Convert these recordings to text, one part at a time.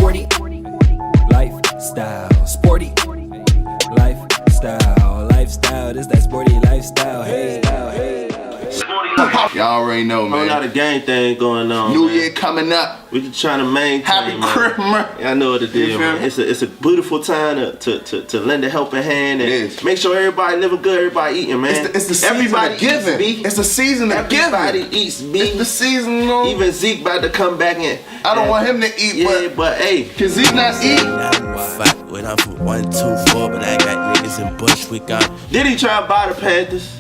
Sporty lifestyle. Sporty lifestyle. This that sporty lifestyle. Hey. Y'all already know, man. We got a gang thing going on. New man. Year coming up. We just trying to maintain. Happy Christmas. I know what it is, man. It's a beautiful time to lend a helping hand and make sure everybody living good, everybody eating, man. It's the season of giving. It's the season of giving. Everybody eats beef. It's the season, you know. Even Zeke about to come back in. I don't want him to eat, but hey, can Zeke not eat? Fight with I'm from 1, 2, 4, but I got niggas in Bushwick. Diddy try to buy the Panthers?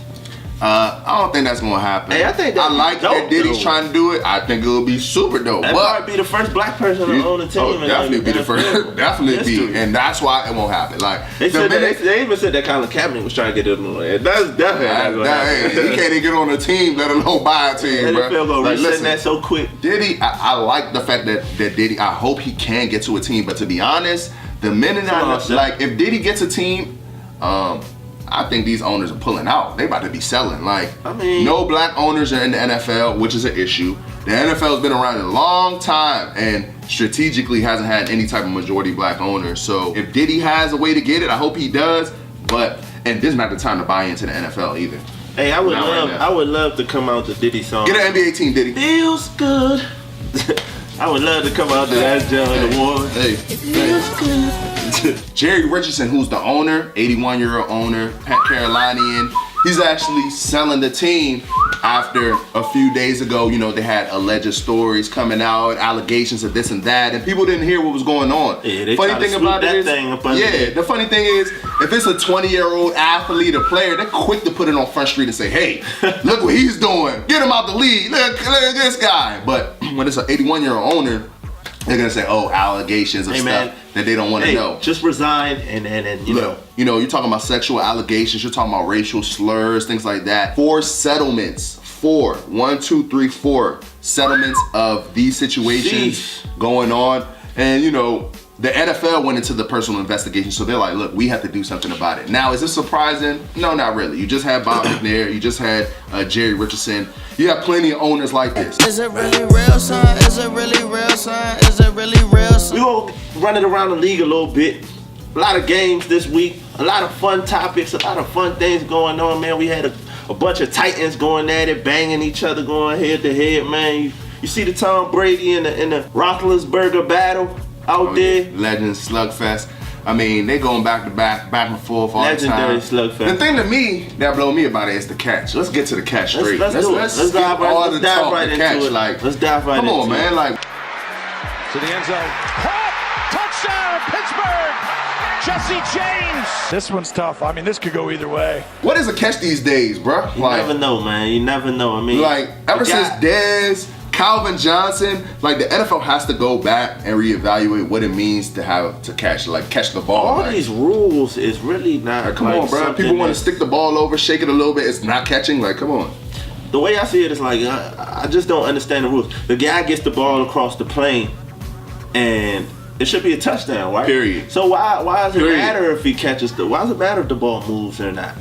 I don't think that's gonna happen. Hey, I think that like that Diddy's trying to do it. I think it will be super dope. That might be the first black person to own the team. Oh, definitely be the first. Definitely be, and that's why it won't happen. Like they even said that Colin Kaepernick was trying to get it on. That's definitely not hey, he can't even get on the team, let alone buy a team, bro. NFL gonna reset that so quick. Diddy, I like the fact that Diddy. I hope he can get to a team, but to be honest, the minute if Diddy gets a team, I think these owners are pulling out. They about to be selling. No black owners are in the NFL, which is an issue. The NFL's been around a long time and strategically hasn't had any type of majority black owners. So if Diddy has a way to get it, I hope he does. And this is not the time to buy into the NFL either. Hey, I would love to come out to Diddy song. Get an NBA team, Diddy. Feels good. I would love to come out to that John Award. Hey, it feels good. Jerry Richardson, who's the owner, 81-year-old owner, Carolinian, he's actually selling the team after a few days ago, they had alleged stories coming out, allegations of this and that, and people didn't hear what was going on. Yeah, they funny thing about it is, the funny thing is, if it's a 20-year-old athlete or player, they're quick to put it on Front Street and say, hey, look what he's doing. Get him out the league. Look at this guy. But when it's an 81-year-old owner, they're gonna say, "Oh, allegations of stuff that they don't want to know." Just resign and you know. You're talking about sexual allegations. You're talking about racial slurs, things like that. 4 settlements. 4 settlements of these situations going on, and the NFL went into the personal investigation, so they're like, look, we have to do something about it. Now, is this surprising? No, not really. You just had Bob McNair, you just had Jerry Richardson. You have plenty of owners like this. Is it really real, son? Is it really real, son? Is it really real, son? We gonna run it around the league a little bit. A lot of games this week, a lot of fun topics, a lot of fun things going on, man. We had a bunch of Titans going at it, banging each other, going head to head, man. You see the Tom Brady in the Roethlisberger battle out there. Legends Slugfest. I mean, they going back to back and forth all the time. Legendary Slugfest. The thing to me that blow me about it is the catch. Let's get to the catch straight. Let's dive right into it. Let's dive right into it. Come on, man. To the end zone. Touchdown, Pittsburgh! Jesse James! This one's tough. I mean, this could go either way. What is a catch these days, bro? You never know, man. You never know. I mean, ever since Dez, Calvin Johnson, the NFL has to go back and reevaluate what it means to catch the ball. All these rules is really not. Come on, bro. People want to stick the ball over, shake it a little bit. It's not catching. Come on. The way I see it is I just don't understand the rules. The guy gets the ball across the plane, and it should be a touchdown, right? Period. So why does it matter if he catches why does it matter if the ball moves or not?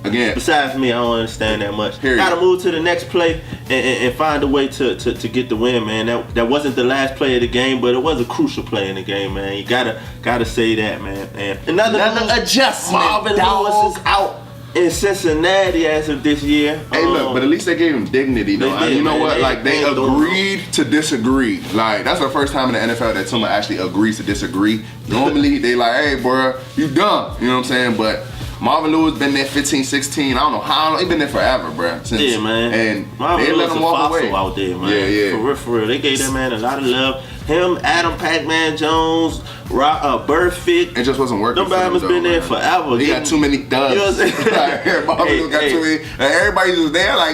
Again, besides me, I don't understand that much. Period. Gotta move to the next play and find a way to get the win, man. That wasn't the last play of the game, but it was a crucial play in the game, man. You gotta say that, man. And another adjustment. Marvin Lewis is out in Cincinnati as of this year. Hey, look, but at least they gave him dignity, though. You know what? They agreed to disagree. That's the first time in the NFL that someone actually agrees to disagree. Normally, they hey, bro, you dumb. You know what I'm saying? But Marvin Lewis been there 15, 16. I don't know how long. He been there forever, bro. Yeah, man. And Marvin they let him walk away out there, man. Yeah. For real. They gave that man a lot of love. Him, Adam Pac-Man Jones, Burfict. It just wasn't working. Them has been there forever. He got too many dubs. You know what I'm saying? got too many. Everybody was there they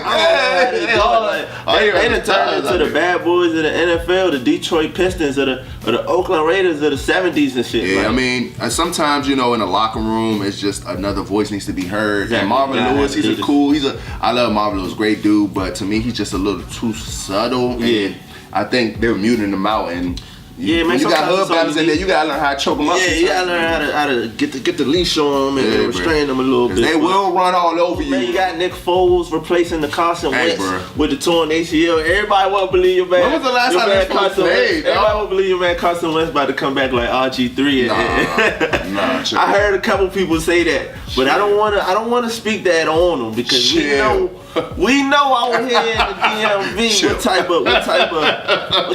done turned into the bad boys of the NFL, the Detroit Pistons, or the Oakland Raiders of the 70s and shit. Yeah, I mean, sometimes, in the locker room, it's just another voice needs to be heard. Exactly. And Marvin Lewis, I love Marvin Lewis, great dude, but to me, he's just a little too subtle. Yeah. And I think they were muting him out, and Yeah, man. When you got sometimes hood it's battles in there, you gotta learn how to choke them up. Yeah, you gotta learn how to get the leash on them and restrain them a little bit. They will run all over you. Man, you got Nick Foles replacing the Carson Wentz bro. with the torn ACL. Everybody won't believe your man. When was the last time Nick Foles played? Everybody won't believe your man Carson Wentz about to come back like RG3. Nah. I heard a couple people say that, but I don't wanna speak that on them because we know out here in the DMV what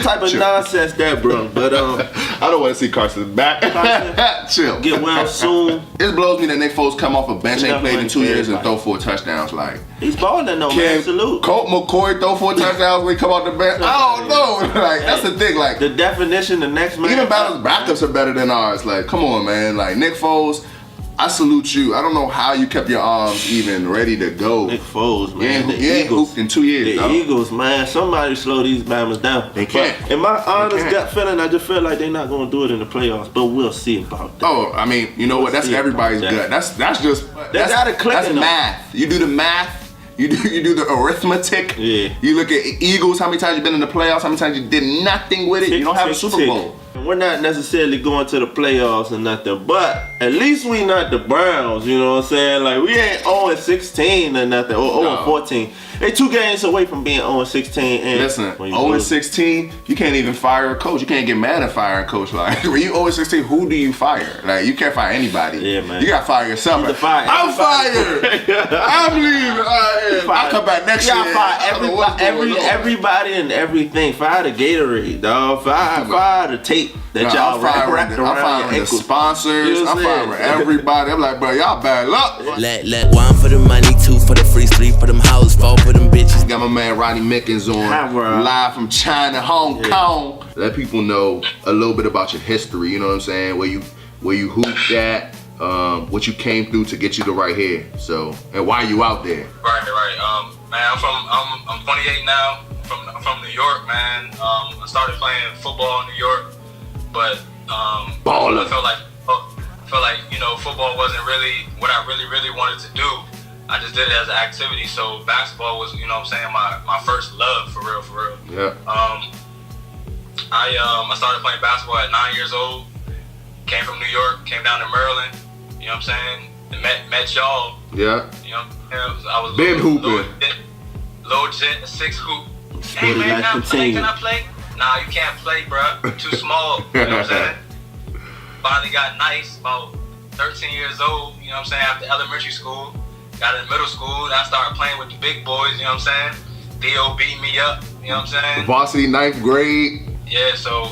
type of nonsense that, bro. But I don't want to see Carson back. Chill. Get well soon. It blows me that Nick Foles come off a bench, ain't played in 2 years, and throw 4 touchdowns. Like he's balling though, man. Salute. Colt McCoy throw 4 touchdowns when he come off the bench. I don't know. Like that's the thing. Like the definition, the next man. Even Ballard's backups are better than ours. Like come on, man. Like Nick Foles. I salute you. I don't know how you kept your arms even ready to go. Nick Foles, man. The Eagles hooped in 2 years. The Eagles, man. Somebody slow these Bammers down. They can't. But in my honest gut feeling, I just feel like they're not going to do it in the playoffs. But we'll see about that. Oh, I mean, you know what? That's everybody's gut. That's math. You do the math. You do the arithmetic. Yeah. You look at Eagles. How many times you been in the playoffs? How many times you did nothing with it? You don't have a Super Bowl. We're not necessarily going to the playoffs or nothing, but at least we not the Browns, you know what I'm saying? Like, we ain't 0-16 or nothing, or 0-14. They 2 games away from being 0-16. And listen, 0-16, you can't even fire a coach. You can't get mad at firing a coach. Like, when you 0-16, who do you fire? Like, you can't fire anybody. Yeah, man. You gotta fire yourself. I'm fired. I'm leaving. I'll come back next year. You gotta fire everybody and everything. Fire the Gatorade, dog. Fire the tape that y'all wrapped around I'm firing the sponsors. I'm firing everybody. I'm like, bro, y'all bad luck. Let 1 for the money, 2 for the free, 3 for them house, 4 for them bitches. Got my man Rodney Mickens on live from China, Hong Kong. Let people know a little bit about your history. You know what I'm saying? Where you hooped at, what you came through to get you to right here. So, and why you out there? Right. Man, I'm 28 now. I'm from New York, man. I started playing football in New York, but Baller. I felt like football wasn't really what I really wanted to do. I just did it as an activity. So basketball was, my first love for real. Yeah. I started playing basketball at 9 years old. Came from New York, came down to Maryland. You know what I'm saying? And met y'all. Yeah. You know, I was been hooping. Low jet, 6 hoop. Hey man, can I play? Nah, you can't play, bruh. You're too small. You know what I'm saying? Finally got nice, about 13 years old, you know what I'm saying, after elementary school. Got in middle school, and I started playing with the big boys, you know what I'm saying? Theo beat me up, you know what I'm saying? Varsity 9th grade. Yeah, so,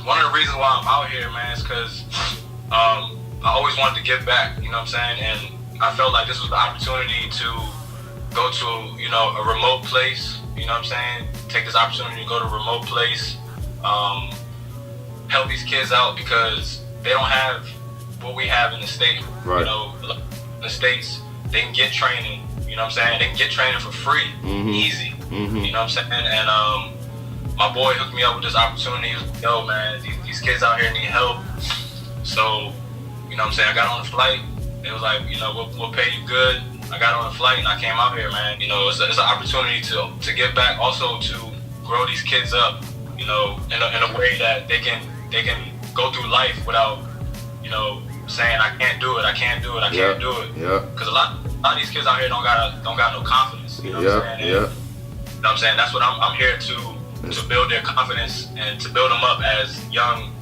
one of the reasons why I'm out here, man, is because I always wanted to give back, you know what I'm saying? And I felt like this was the opportunity to go to, a remote place, you know what I'm saying? Take this opportunity to go to a remote place, help these kids out because they don't have what we have in the state. Right. In the States, they can get training, you know what I'm saying? They can get training for free, easy, you know what I'm saying? And my boy hooked me up with this opportunity. He was like, yo, man, these kids out here need help. So, you know what I'm saying? I got on the flight. They was like, we'll pay you good. I got on the flight and I came out here, man. It's an opportunity to give back, also to grow these kids up, in a way that they can go through life without, saying I can't do it. Yeah. Because a lot of these kids out here don't got no confidence. You know what I'm saying? You know what I'm saying? That's what I'm here to build their confidence and to build them up as young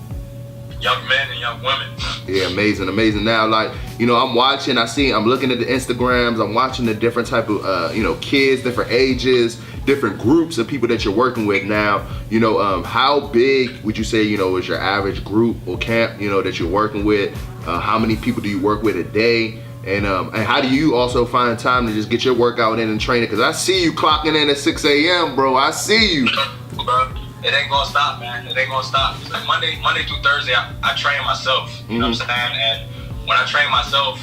men and young women. Yeah, amazing. Now, like, I'm watching, I'm looking at the Instagrams, I'm watching the different type of, kids, different ages, different groups of people that you're working with now. How big would you say, is your average group or camp, that you're working with? How many people do you work with a day? And how do you also find time to just get your workout in and train it? Because I see you clocking in at 6 a.m., bro. I see you. Bro, it ain't gonna stop, man. It ain't gonna stop. It's like Monday through Thursday, I train myself. You know what I'm saying? And when I train myself,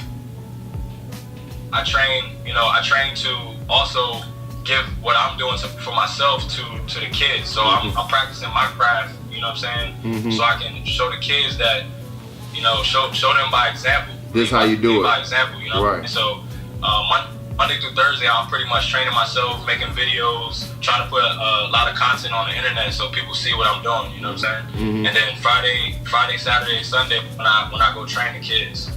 I train to also give what I'm doing for myself to the kids. So I'm practicing my craft, you know what I'm saying? So I can show the kids that, show them by example. This is how you do it. By example, Right. And so Monday through Thursday, I'm pretty much training myself, making videos, trying to put a lot of content on the internet so people see what I'm doing. You know what I'm saying? And then Friday, Saturday, Sunday when I go train the kids.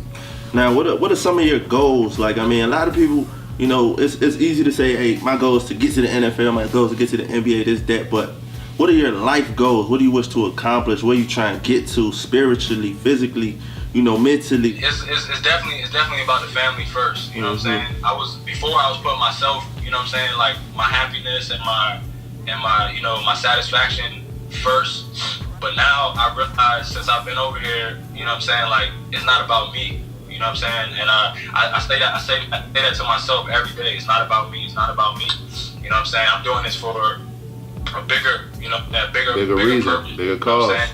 Now, what are some of your goals? Like, I mean, a lot of people, you know, it's easy to say, hey, my goal is to get to the NFL, my goal is to get to the NBA, this, that, but what are your life goals? What do you wish to accomplish? Where you trying to get to spiritually, physically, you know, mentally? It's definitely about the family first. You know what I'm saying? Before I was putting myself, you know what I'm saying, like my happiness and my you know, my satisfaction first. But now I realize since I've been over here, you know what I'm saying, like it's not about me. You know what I'm saying? And I say that to myself every day. It's not about me. It's not about me. You know what I'm saying? I'm doing this for a bigger, you know, that bigger reason, purpose. bigger cause. You know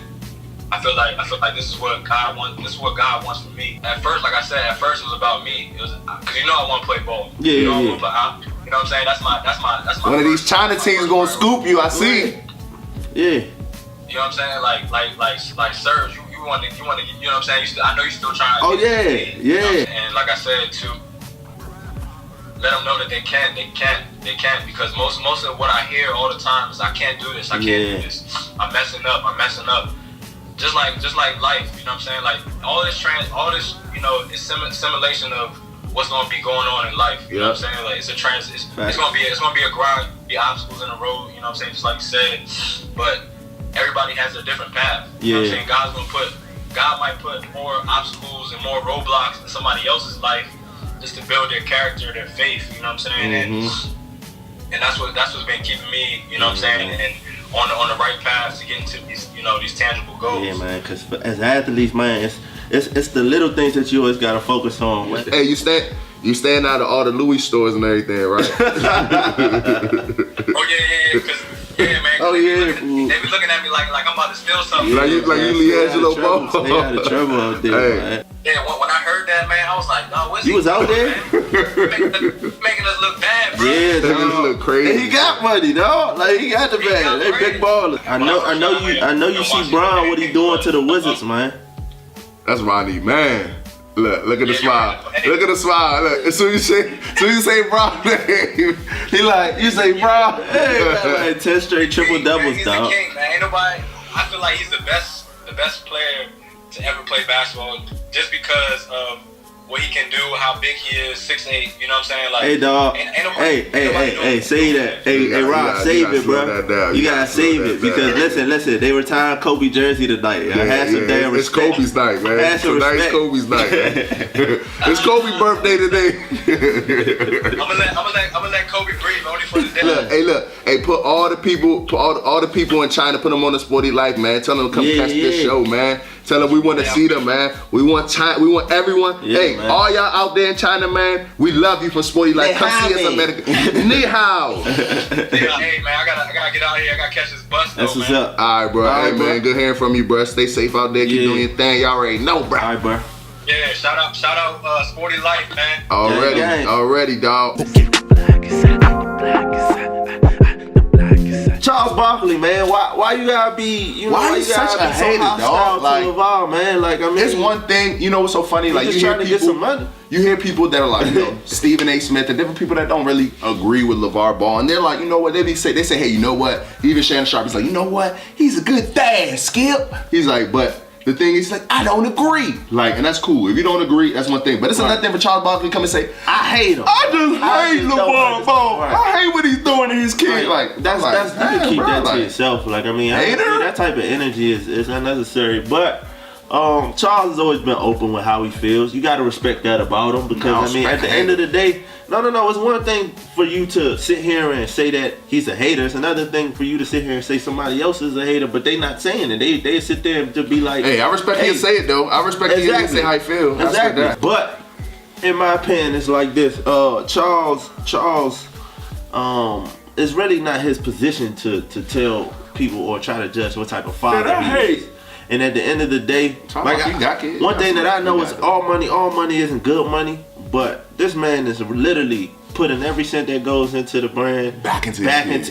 I feel like this is what God wants. This is what God wants from me. At first, like I said, it was about me. It was because you know I want to play ball. Yeah, you know, yeah. you know what I'm saying? That's my. One of these China teams gonna scoop you. I see. Yeah. You know what I'm saying? Like Serge, you want to, you know what I'm saying? I know you still trying. Oh, to get yeah, paid, yeah. You know what I'm saying? And like I said, to let them know that they can, because most of what I hear all the time is I can't do this, I can't do this. I'm messing up. Just like life, you know what I'm saying? Like all this, you know, is simulation of what's gonna be going on in life. You know what I'm saying? Like it's gonna be a grind, be obstacles in the road. You know what I'm saying? Just like you said, but everybody has a different path. You know what I'm saying? God might put more obstacles and more roadblocks in somebody else's life just to build their character, their faith. You know what I'm saying? And that's what's been keeping me, you know what I'm saying, and on the right path to get into these, you know, these tangible goals. Yeah, man. Because as athletes, man, it's the little things that you always gotta focus on. Hey, you staying out of all the Louis stores and everything, right? Oh yeah. Cause, yeah, man. Oh yeah. They be looking at me like I'm about to steal something. Like you Leangelo Ball. Stay out of trouble out there, man. Yeah, when I heard that, man, I was like, no, what's You was out there? making us look bad, bro. Yeah, That nigga look crazy. And he got money, dog. Like he got the bag. They big ballers. I know you see Bron, what he doing to the Wizards, man. That's Rodney, man. Look at the smile. Look at the smile. Look, as soon as you say Bron name, he like, you say Bron. Hey, man, like 10 straight triple doubles, he's dog. the king, man. Ain't nobody. I feel like he's the best player to ever play basketball, just because of what he can do, how big he is, 6'8", you know what I'm saying? Like, Hey, dog. Hey, say that. Hey, Rob, save it, bro. You gotta save it because listen. They retired Kobe jersey tonight. I had some damn It's respect. Kobe's night, man. Had some Tonight's respect. Kobe's night. It's Kobe's birthday today. I'm gonna let Kobe breathe only for the day. Hey, put all the people in China, put them on the Sporty Life, man. Tell them to come catch this show, man. Tell them we want to see them, man. We want China. We want everyone. Yeah, hey, man. all y'all out there in China, man. We love you from Sporty Life. Come see us in America. Ni hao. Hey, man, I gotta get out here. I gotta catch this bus. That's what's up. All right, bro. Hey, man. Good hearing from you, bro. Stay safe out there. Keep doing your thing. Y'all already know, bro. All right, bro. Yeah, shout out, SportyLife, man. Already, dog. Charles Barkley, man, why you gotta be, Why you such a hater, dog? Like, to Lavar, man. Like, I mean, It's one thing, you know what's so funny? Like, just you hear trying to get people, some money. you hear people that are like, you know, Stephen A. Smith and different people that don't really agree with LeVar Ball, and they're like, you know what? They say, hey, you know what? Even Shannon Sharp is like, you know what? He's a good dad, Skip. He's like, but the thing is, like, I don't agree. Like, and that's cool. If you don't agree, that's one thing. But it's another thing for Charles Barkley to come and say, I hate him. I just hate just don't LeVar Ball. understand. I hate what he's doing to his kid. Like, That's you can keep that to yourself. Like, I mean, that type of energy is unnecessary. But Charles has always been open with how he feels. You got to respect that about him because, I mean, at the end of the day, no. It's one thing for you to sit here and say that he's a hater. It's another thing for you to sit here and say somebody else is a hater, but they not saying it. They sit there to be like, hey, I respect you to say it, though. I respect you to say how you feel. Exactly. But in my opinion, it's like this. Charles it's really not his position to tell people or try to judge what type of father he is. And at the end of the day, one thing that I know is all money isn't good money, but this man is literally putting every cent that goes into the brand back into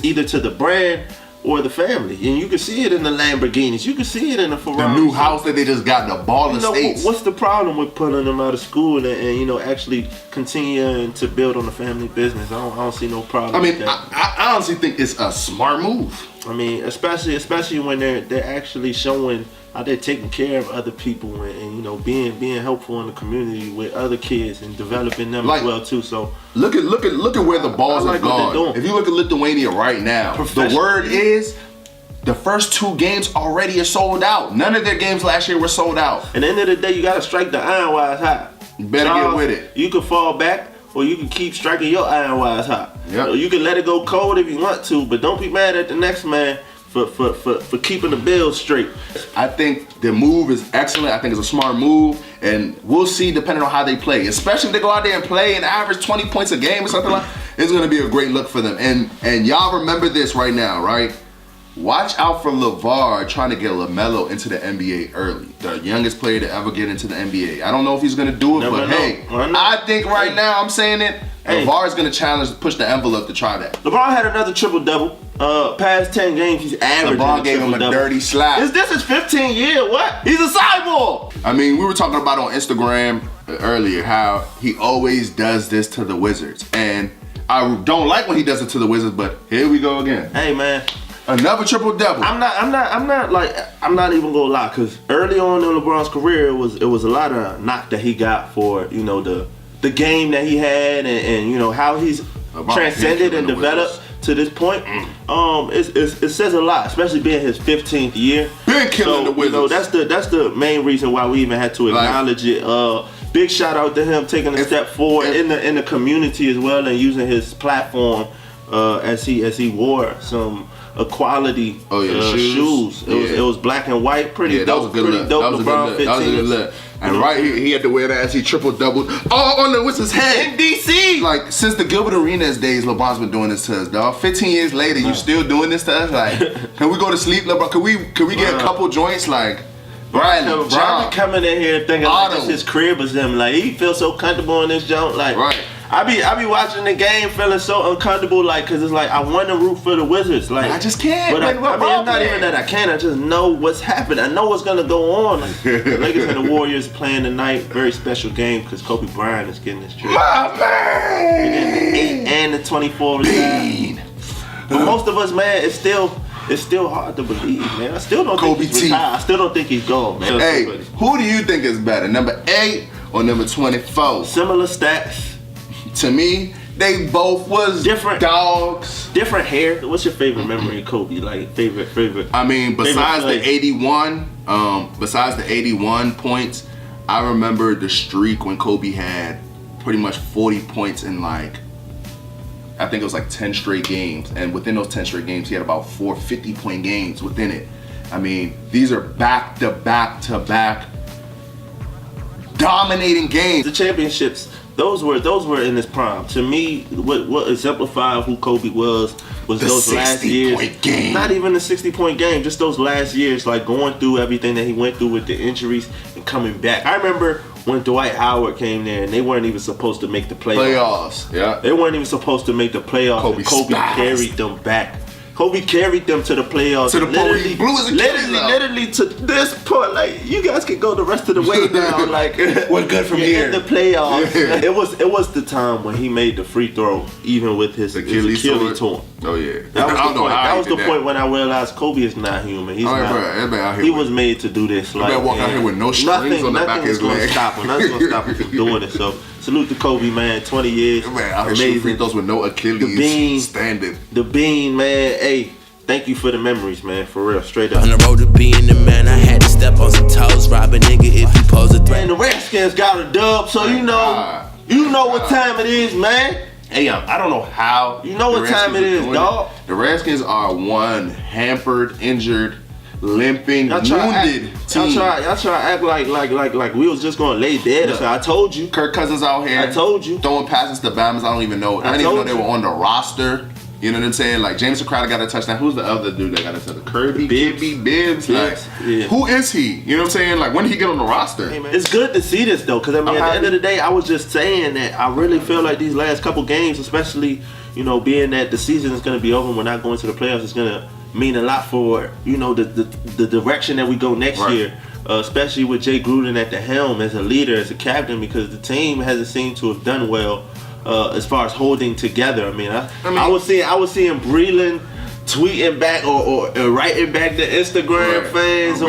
either to the brand or the family. And you can see it in the Lamborghinis. You can see it in the Ferrari. The new house that they just got, the ball estates. What's the problem with pulling them out of school and actually continuing to build on the family business? I don't see no problem. I mean, with that. I honestly think it's a smart move. I mean, especially when they're actually showing how they're taking care of other people and being helpful in the community with other kids and developing them as well too. So look at where the balls like have what they're gone. doing. If you look at Lithuania right now, the word is the first 2 games already are sold out. None of their games last year were sold out. At the end of the day, you gotta strike the iron wise high. You better get with it. You can fall back, or you can keep striking your iron wise high. Yep. You can let it go cold if you want to, but don't be mad at the next man for keeping the bills straight. I think the move is excellent. I think it's a smart move, and we'll see depending on how they play. Especially if they go out there and play and average 20 points a game or something like that. It's going to be a great look for them. And y'all remember this right now, right? Watch out for Lavar trying to get LaMelo into the NBA early. The youngest player to ever get into the NBA. I don't know if he's going to do it, Never but know. hey, I think right now, I'm saying it, Lavar is going to challenge, push the envelope to try that. LeBron had another triple-double. Past 10 games, he's averaging LeBron gave him a dirty slap. This is 15 year. What? He's a cyborg. I mean, we were talking about on Instagram earlier how he always does this to the Wizards. And I don't like when he does it to the Wizards, but here we go again. Hey, man. Another triple-double. I'm not even gonna lie, because early on in LeBron's career, it was a lot of knock that he got for, the game that he had and how he's transcended and developed to this point. It says a lot, especially being his 15th year. Been killing the Wizards. That's the main reason why we even had to acknowledge it. Big shout out to him taking a step forward in the community as well, and using his platform as he wore some quality shoes. It was black and white, pretty dope. That was a good look. That was a good look. And right here, he had to wear that as he triple-doubled all on the Wizards' head. In DC! Like, since the Gilbert Arenas days, LeBron's been doing this to us, dog. 15 years later, you still doing this to us? Like, can we go to sleep, LeBron? Can we get a couple joints? Like, Brian, John coming in here thinking like this his crib or something. Like, he feels so comfortable in this joint. Like, right. I be watching the game feeling so uncomfortable, like, cause it's like I want to root for the Wizards, like I just can't. But it's not even that I can't. I just know what's happening. I know what's gonna go on. Like, the Lakers and the Warriors playing tonight, very special game because Kobe Bryant is getting his trip. My man. Getting the 8 and the 24 retired. But most of us, man, it's still hard to believe, man. I still don't think he's retired. I still don't think he's gone, man. Hey, who do you think is better, number 8 or number 24? Similar stats. To me, they both was different dogs. Different hair. What's your favorite memory of Kobe? Like favorite? I mean, besides the 81 points, I remember the streak when Kobe had pretty much 40 points in I think it was like 10 straight games. And within those 10 straight games, he had about 4 50-point games within it. I mean, these are back-to-back dominating games. The championships. Those were in his prime. To me, what exemplified who Kobe was those last years. Game. Not even the 60-point game, just those last years, like going through everything that he went through with the injuries and coming back. I remember when Dwight Howard came there and they weren't even supposed to make the playoffs. Yeah. They weren't even supposed to make the playoffs. Kobe carried them back. Kobe carried them to the playoffs. To the point he blew his Achilles out. Literally to this point, like, you guys can go the rest of the way now. Like, we're good from here. In the playoffs, it was the time when he made the free throw, even with his Achilles torn. Oh yeah, that was the point when I realized Kobe is not human. He's not. He was made to do this. Like, walk out here with no strings on the back of his leg. Nothing's gonna stop him from doing it. So salute to Kobe, man. 20 years. Man, out here shooting free throws with no Achilles standing. The Bean, man. Hey, thank you for the memories, man. For real, straight up. On the road to being the man, I had to step on some toes. Rob a nigga if he pose a threat. Man, the Redskins got a dub, so you know what time it is, man. Hey, I don't know how. You know what time it is, dog. The Redskins are one hampered, injured, limping, wounded team. Y'all try to act like we was just gonna lay dead. So I told you. Kirk Cousins out here. I told you. Throwing passes to Bama's. I don't even know. I didn't even know they were on the roster. You know what I'm saying? Like, Jameson Crowder got a touchdown. Who's the other dude that got a touchdown? Bibbs. Like, who is he? You know what I'm saying? Like, when did he get on the roster? Hey, it's good to see this, though, because, I mean, at the end of the day, I was just saying that I really feel like these last couple games, especially, being that the season is going to be over and we're not going to the playoffs, it's going to mean a lot for the direction that we go next year, especially with Jay Gruden at the helm as a leader, as a captain, because the team hasn't seemed to have done well as far as holding together. I was seeing Breland tweeting back or writing back to Instagram fans.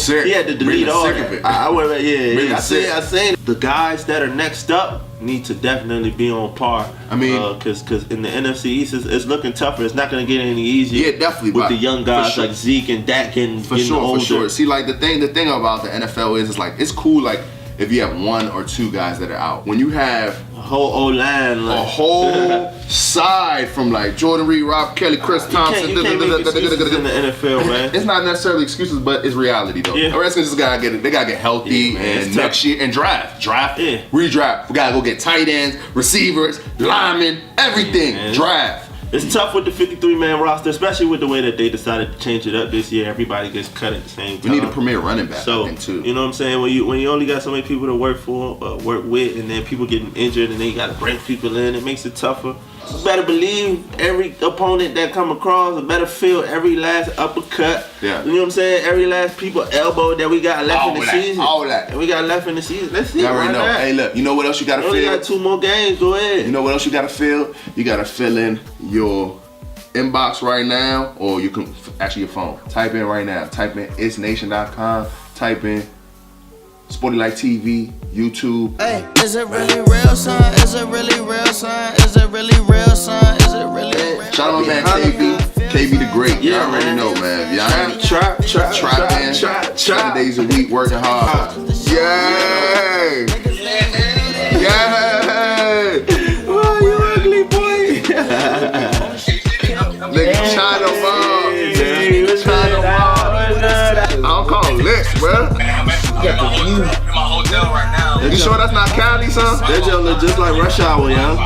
He had to delete all that. I seen the guys that are next up need to definitely be on par. Because in the NFC East, it's looking tougher. It's not going to get any easier. Yeah, definitely. With the young guys like Zeke and Dak getting older. For sure. See, like the thing about the NFL is like it's cool. Like if you have 1 or 2 guys that are out, when you have a whole O-line, a whole side from like Jordan Reed, Rob Kelly, Chris Thompson. You can't make excuses in the NFL, man. It's not necessarily excuses, but it's reality though. The Redskins just gotta get healthy and next year and draft, redraft. We gotta go get tight ends, receivers, linemen, everything. Draft. It's tough with the 53-man roster, especially with the way that they decided to change it up this year. Everybody gets cut at the same time. We need a premier running back, so, I think, too. You know what I'm saying? When you only got so many people to work with, and then people getting injured, and then you got to bring people in, it makes it tougher. You better believe every opponent that come across, better feel every last uppercut. Yeah. You know what I'm saying? Every last people elbow that we got left in the season. All that. And we got left in the season. Let's see. You already know. Hey, look. You know what else you got to feel? You only got 2 more games. Go ahead. You know what else you got to feel? You got to fill in your inbox right now, or you can actually your phone. Type in right now. Type in ItsNation.com. Type in SportyLife TV, YouTube. Hey, is it really real, son? Is it really real, son? Is it really real, son? Is it really real? Shout out my man KB the Great. Y'all already know, man. Y'all ain't trapping 7 days a week, working hard. Yay! Yay! Oh, you ugly boy! Nigga, China Mom. I don't call him licks, bro. I'm in my hotel right now. You sure that's not Cali, son? That just look just like Rush Hour, young.